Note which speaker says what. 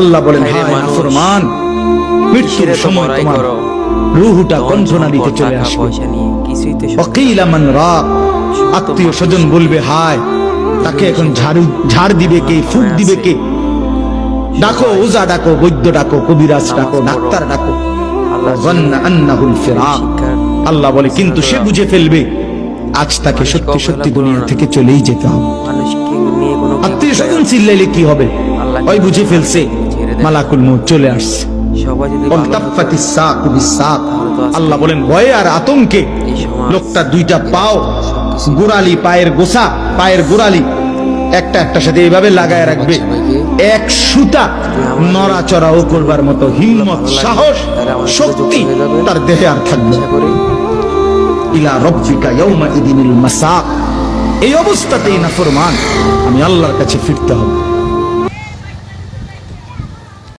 Speaker 1: আল্লাহ বলেন হায় নাফরমান, মৃত্যুর সময় তোমার রূহটা কণ্ঠনালীতে চলে আসবে। ওয়াকিলা মান রাক, আত্মীয় স্বজন বলবে হায়, তাকে এখন ঝাড় দিবে কে, ফুক দিবে কে? ডাকো ওজা, ডাকো বৈদ্য, ডাকো কবিরাজ, ডাকো ডাক্তার, ডাকো। যান্না আন্নাহুল ফিরাক, আল্লাহ বলে কিন্তু সে বুঝে ফেলবে আজ তাকে সত্যি সত্যি দুনিয়া থেকে চলেই যেতে হবে। আত্মীয় স্বজন চিল্লাইলে কি হবে? ওই বুঝে ফেলছে মালাকুল মউত চলে আসছে। আল্লাহ বলেন ভয়ে আর আতঙ্কে লোকটা দুইটা পাও, গোড়ালি, পায়ের গোছা, পায়ের গোড়ালি একটা একটার সাথে এইভাবে লাগায় রাখবে। এক সুতা নড়াচড়াও করবার মতো হিম্মত, সাহস, শক্তি তার দেহে আর থাকবে। ইলা রাব্বিকা ইয়াউমা ইদিনিল মাসাক, এই অবস্থাতেই নাফরমান আমি আল্লাহর কাছে ফিরতে হবে।